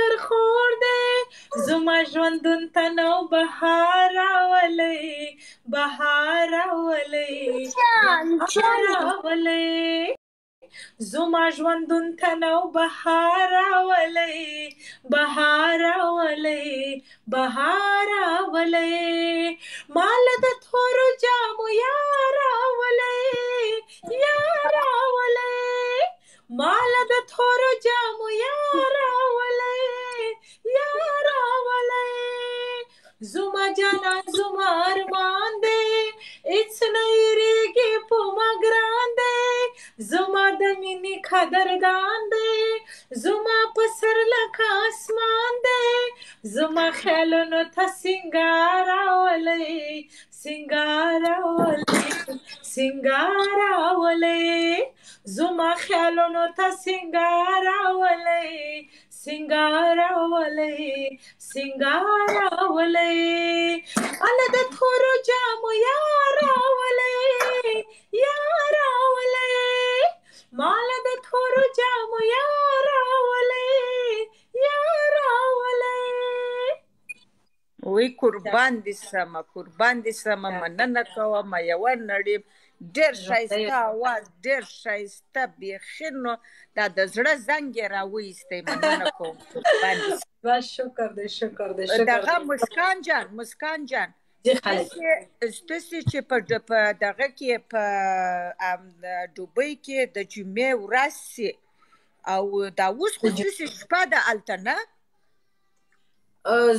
فکر خور دی زما ژوندون ته نو بهار راولی بهار راولی بهار راولی زما ژوندون ته نو بهار راولی بهار راولی بهار راولی مال د تورو جامو یا راولی یا راولی مال د تورو جامو یا راولی یا راولی زما جانا زما ارمان دی هیڅ نه هېرېږي په ما ګران دی زما د مینې قدردان دی زما په سر لکه اسمان دی زما خیالونو ته سینګار راولی سینګار راولی سینګار راولی زما خیالونو ته سینګار راولی سینګار راولی سینګار راولی اله د تورو جامو یا راولی یا راولی مال د تورو جامو یا راولی یا راولی وی قربان دي سمه مننه کوم یوه نړۍ ډېر ښایسته اواز ډېر ښایسته بیخي نو دا د زړه زنګ یې راوایستی مننه کوم قربان دي بس شکر دی شکر دی دغه مسکان جان ستاسې چې په دغه کې په دوبۍ کې د جمعې ورځ سي او دا اوس خصوصي شپه ده هلته نه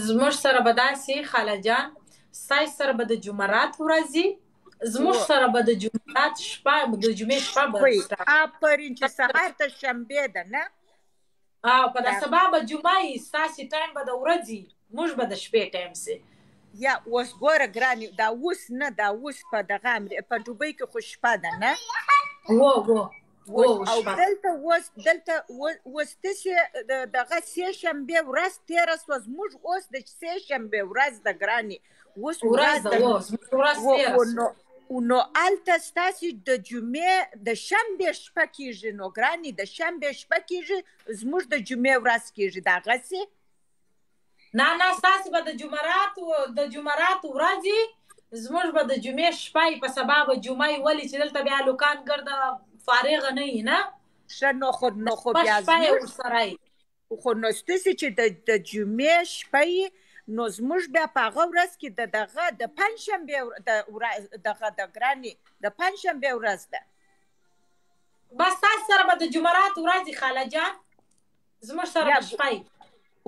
زموږ سره به داسې خاله جان ستاسې سره به د جمعرات ورځ زموږ سره به د جمعرات شپه د جمعې شپه به آفرین چې سهار ته شنبې ده نه او په د سبا به جمعه وي ستاسې ټایم به د ورځې موږ به د شپې ټایم سي یا اوس ګوره ګرانې دا اوس نه دا اوس په دغه په دوبۍ کې خو شپه ده نه او دلته اوس تاسې دغه سې شنبې ورځ تېره شوه زموږ اوس د سې شنبې ورځ ده ګرانې اوس ورځ ده نو هلته ستاسې د جمعې د شنبې شپه کېږي نو ګرانې د شنبې شپه کېږي زموږ د جمعې ورځ کېږي دغسې نه ستاسې به د جمعرات ورځې زموږ به د جمعې شپه وي په سبا به جمعه وي ولې چې دلته بیا هلکان ګرده فارغه نه وي نه ښه نو خو بیا خو نو ستاسې چې د جمعې شپه وي نو زموږ بیا په هغه ورځ کې د دغه د پنجشنبې دغه د ګرانې د پنجشنبې ورځ ده بس تاسې سره به د جمعرات ورځ خاله جان زموږ سره به شپه وي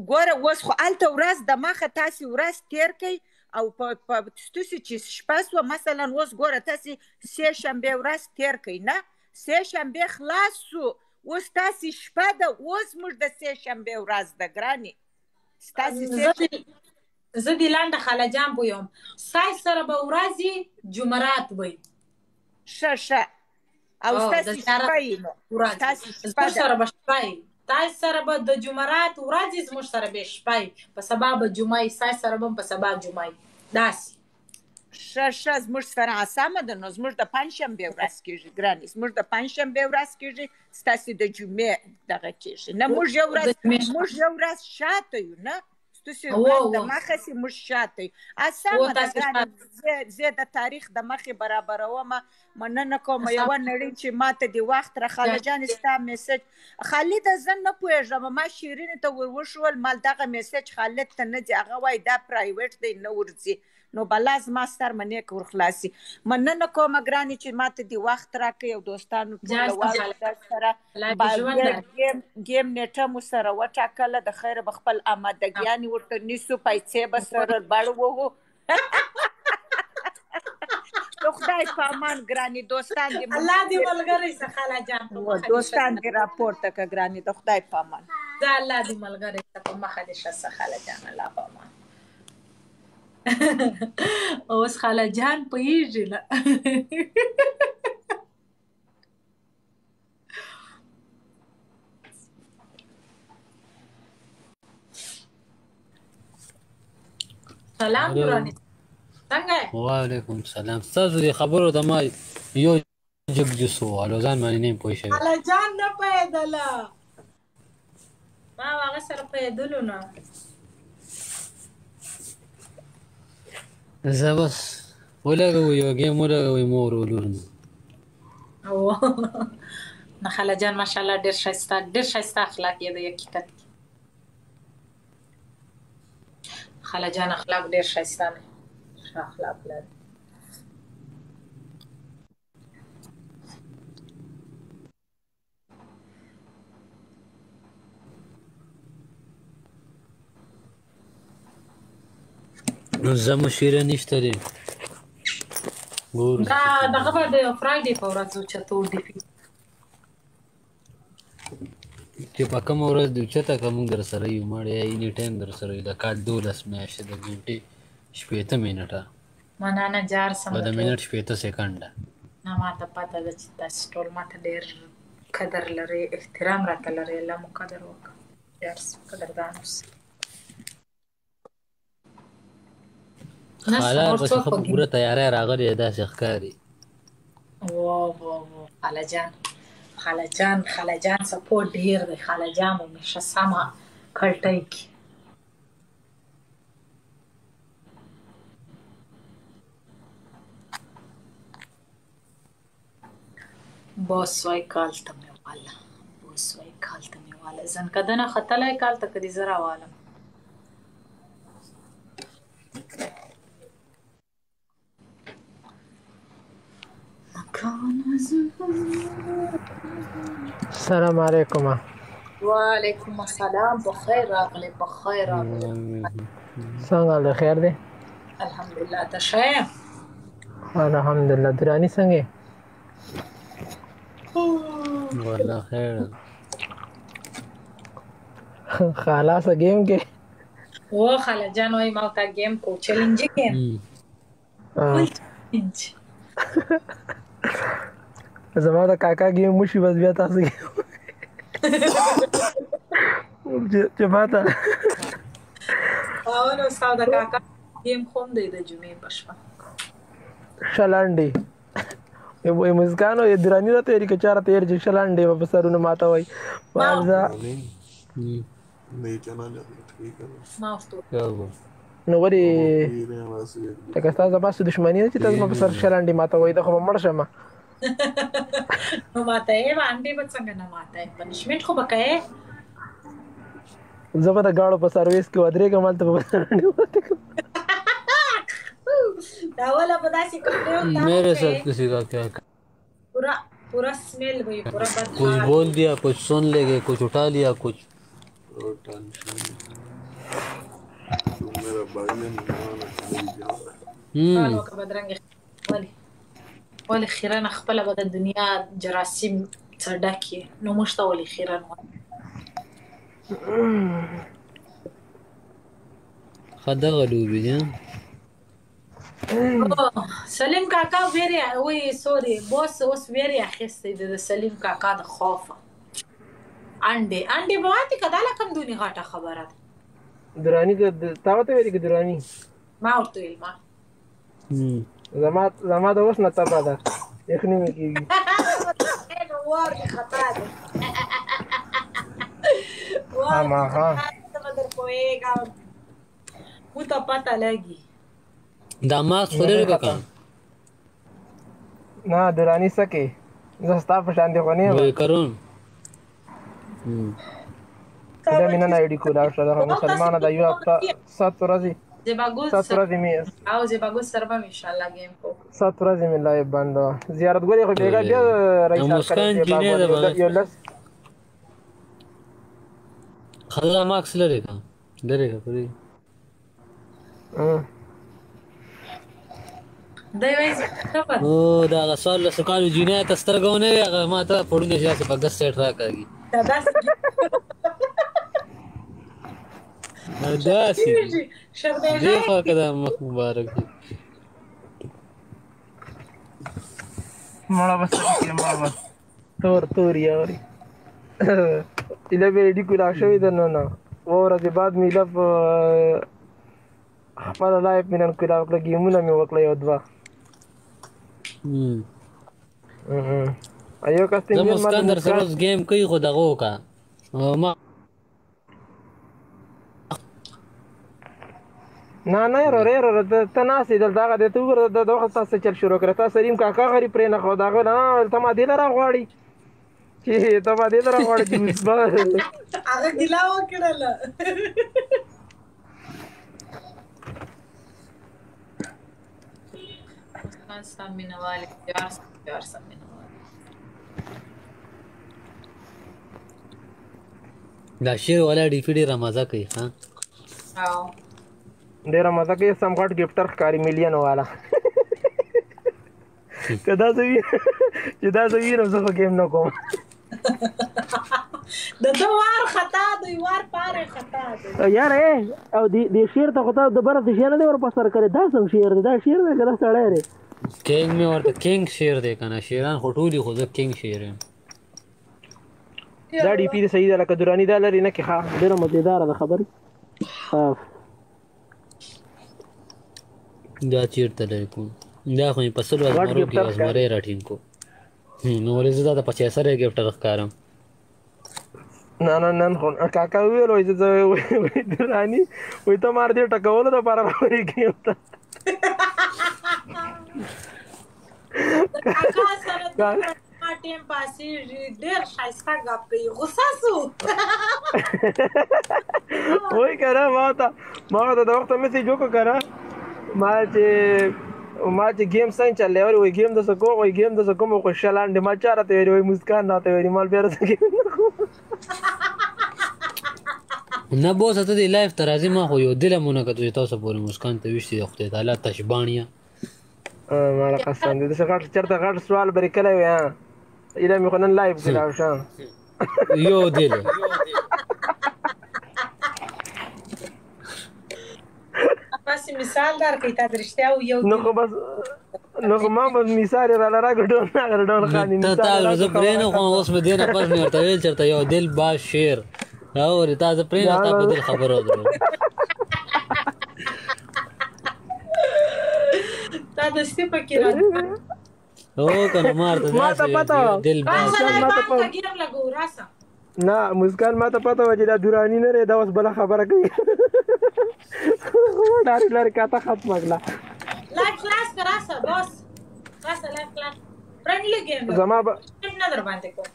ګوره اوس خو هلته ورځ د مخه تاسې ورځ تېر کوئ او په ستاسې چې شپه سوه مثلا اوس ګوره تاسې سې شنبې ورځ تېر کوئ نه سې شنبې خلاص سو اوس تاسې شپه ده اوس موږ د سې شنبې ورځ ده ګرانې زه دې لنډه خاله جان پویم ستاسې سره به ورځې جمعرات وي ښه او ستاسې شپه یي نو زموږ سره به شپه یي تاسې سره به د جمعرات ورځې زموږ سره به شپه وي په سبا به جمعه وي ستاسې سره به په سبا جمعه وي داسې ښه زموږ سره اسامه ده نو زموږ د پنجشنبې ورځ کېږي ګرانې زموږ د پنجشنبې ورځ کېږي ستاسې د جمعې دغه کېږي نه موږ یو ورځ شاته یو نه ستاسې ورځ د مخه سي موږ شاته یو اسامه ده ګرانې زه د تاریخ د مخې برابرومه مننه کوم یوه نړۍ چې ماته د وخت را خاله جانې ستا میسج خالده زه نه پوهېږم ما شیرینې ته ور وښول مال دغه میسج خالد ته نه ځي هغه وایي دا پرایویټ دی نه ورځي نو بلا زما سر منې که ورخلاصي مننه کومه ګرانې چې ماته د وخت راکوي او دوستانو ټوله سره ګیم نیټه مو سره وټاکله د خیره به خپل آمادګیانې ورته نیسو پیسې به سره بړ وهو د خدای په امان ګرانې دوستان دې الله دې ملګری شه خاله جان دوستان دې راپورته که ګرانې د خدای په امان زه الله دې ملګری شه په مخه دې شه خاله جان الله په امان اوس خاله جان پوهېږي نه سلام ګرانې څنګه یې وعلیکم السلام ستاسو د خبرو د ما یو جګ جوسو الو ځان باندې نه پوه شوی خاله جان نه پوهېدله ما هغه سره پیدلو نه زه بس ولګوي یو ګیم ولګوي مور ولور او نه خاله جان ماشاءالله ډېر ښایسته اخلاق یې د حقیقت خاله جان اخلاق ډېر ښایسته نه ښه اخلاق لري نو زه مشیره نشته دی دا دغه به د فرایډې په ورځ اوچته وډیپي چې په کومه ورځ د اوچته که موږ در سره یو مړی ایني ټایم در سره یو د کال 12 میاشتې د ګنټې 80 منټه مننه جار سم په د منټ 80 سکنډه نه ماته پته ده چې تاسو ټول ماته ډېر قدر لرئ احترام راته لرئ الله مو قدر وکړه جار قدردان اوسئ خاله بس خو پوره تیاری راغلی داسې ښکاري خاله جان سپورټ ډېر دی خاله جان همیشه سمه کلټۍ کې بوس وای کال ته مې واله زن کدنه ختلی کال ته کدي زه راوالم السلام علیکم وعلیکم السلام بخیر راغلی څنګه حال خیر دی الحمدلله ته ښه یم الحمدلله دراني څنګه والله خیر خلاصه گیم کې و خاله جان وای ما ته گیم کو چیلنج گیم زما د کاکا گیم مشي بس بیا تاسو چې ماته او نو ساو د کاکا گیم خوم دی د جمعې په شپه شلاندې یو مسکانو یې درانی راته یې کې چاره تیر چې شلاندې په سرونه ماته وای مازه नहीं चना ठीक है نو وري لکه تاسو تاسو دښمنی نه چې تاسو په سر شلاندې ماته وای د خو مړ شم نو ماته یې باندې به څنګه نه ماته پنشمنت خو بکای زما د گاړو په سرویس کې ودرې کمال ته په شلاندې ماته دا ولا بداسي کوي मेरे साथ किसी का क्या पूरा स्मेल वही पूरा कुछ बोल दिया कुछ सुन लेंगे कुछ उठा लिया कुछ मेरा भाई ने ولې خیران خپل به د دنیا جراثیم څډکې نو مشته ولې خیران خدا غلوبي دي سلیم کاکا ویری وای سوري بوس اوس ویری اخیسته د سلیم کاکا د خوف انډي بواتي کداله کم دونی غاټه خبره درانی د تاوته ویری کې درانی ما ورته ویل ما زما د اوس نه تبا ده یخنی مې کیږي نو ور خطا ده ها در کوېګا مو ته پته لګي دا ما خوري وکم نه درانی سکه زه ستا په شان دی خو نه وای کرون دا مینه نه ایډی کولا شو دا مسلمانه د یو هفته 7 ورځې زباګوس 7 ورځې مې او زباګوس سره به ان شاء الله گیم کو 7 ورځې مې لایو باندې زیارت غوړي خو بیګا بیا رئیس مسکان جنې ده یو لس خلا ماکس لري دا درېګه پرې دای وایي او دا غسال له سکالو جنې ته سترګونه هغه ماته پړونه شي په ګس سیټ راکاږي داسي دې خو کده مبارک مړه بس تور یاري اله به دې کولا شوی د نو نو ورځې بعد میله خپل لایف مینن کولا وکړه گیمونه مې وکړه یو دوا ایو کاستینګ مسکندر سره گیم کوي خو دغه وکا ما نه یاره ته ناستې دلته هغه دی ته وګوره د وخت تاسو چل شروع کړه تا سلیم کاکا غریب پرې نه خو دغه نه ته ما دې نه راغواړي چې ته ما دې نه راغواړي چې مثبت هغه ګیله وکړله سم مینهوالي پیار سم مینهوالي دا شیر والا ډي پی ډېره مزه کوي ها ډېره مزه کوي سم غټ ګفټر ښکاري میلیون والا که دا زه چې دا زه وینم زه خو ګیم نه کوم د ده وار خطا دی وار پاره خطا دی یار او دې شیر ته خو ته د بره د شیر نه دی ورپسر کړی دا سم شیر دی دا شیر دی که دا سړی دی کینګ مې ورته کینګ شیر دی که نه شیران خو ټول خو زه کینګ شیر یم دا ډي پي دی صحیح ده لکه دراني دا لري نه کې ښه ډېره مزېداره ده خبرې دا چیرته لري کوم دا خو مې په سلو ازمرو کې ازمری راټینګ کو نو ولې زه دا د 85 ګفټر ښکارم نه نن خو کاکا وویل وایي زه دراني وایي ته مار دې ټکولو دپاره راوړې ګیم ته کاکا سره ما ټیم پاسېږي ډېر ښایسته ګپ کوي غوسه سو وایي که نه ما ته د وخته میسیج وکړو که نه ما چې گیم څنګه چل وایي وایي گیم داسې کوم وایي گیم داسې کوم خو شلانډې ما چا راته ویلي وایي مسکان راته ویلي مال بیا راته گیم نه کوم نه بوس ته دی لایف ته راځي ما خو یو دله مونه کتو چې تاسو پورې مسکان ته ویشتي د خدای تعالی تشبانیه ماړه قسم دې داسې غټ چېرته غټ سوال به یې کلی وی ایله مې خو نن لایف کې راوشه یو دله بس مثال درکړئ تا د رښتیا یو نو خو بس نو خو ما بس مثال یې راله راکړ ډون خاني ته زه پرې نه خو اوس مې دې نه پس مې ورته ویل چېرته یو دل باز شیر راورې تا زه پرې نه ستا په دل خبره ودرو تا دستي پکې راځي هو که نه ما ته پته وه دل باز ګیم لګو راسه نه مسکان ما ته پته وه چې دا دراني نه دی دا اوس بله خبره کوي ډارې لارې کاته ختمه کړه لایف کلاس که راسه بس راسه لایف کلاس فرندلی ګیم زما به نه در باندې کوم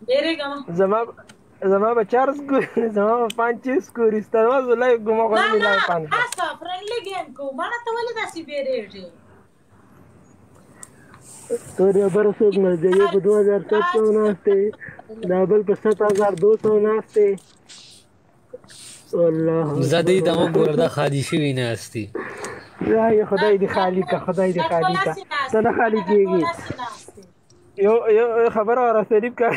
ډېرېږم زما به 4 سکور زما به 5 سکور ایستل وه زه لایف ګومه خو نه مې لایف پانه راسه فرندلی ګیم کوو ما نه ته ولې داسې بیریږې تورې خبره څوک نه دی یو په 2700 ناست دی دا بل په 7200 ناست دی والله زه دې ته وګوره دا خالي شوي ناستي یا خدای دې خالي که خدای دې خالي که ته نه خالي کېږي یو خبره وه راسلیب که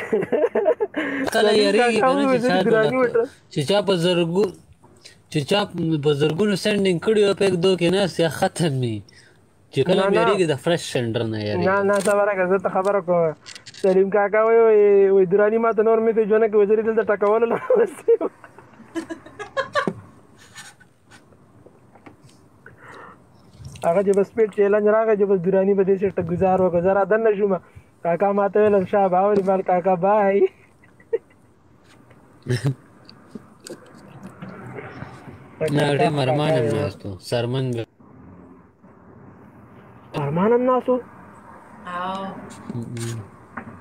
کله یېرېږي که نه چې چا په زرګونو سینډینګ کړي وي په 1-2 کې ناست یا ختم وي چې کله مې یېرېږي د فرش سینډر نه یېرېږي نه صبره که زه ته خبره کوم سلیم کاکا وایي دراني ما ته نور میسیج ونه کړي وزري دلته ټکولو لوستې هغه چې بس سپیډ چیلنج راغی چې بس دراني به دې سېټ ته ګزار وکړه زه را دننه شوم کاکا ما ته ویل شاه باوري مال کاکا بای نه ډېر ارمان هم ناست و سرمن ارمان هم ناست و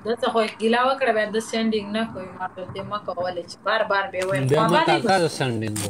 دلته خو ګیله وکړه بیا د سینډینګ نه کوي ما ته دې مه کولی چې بار بار به یې ویم بیا ما کاکا د سینډینګ و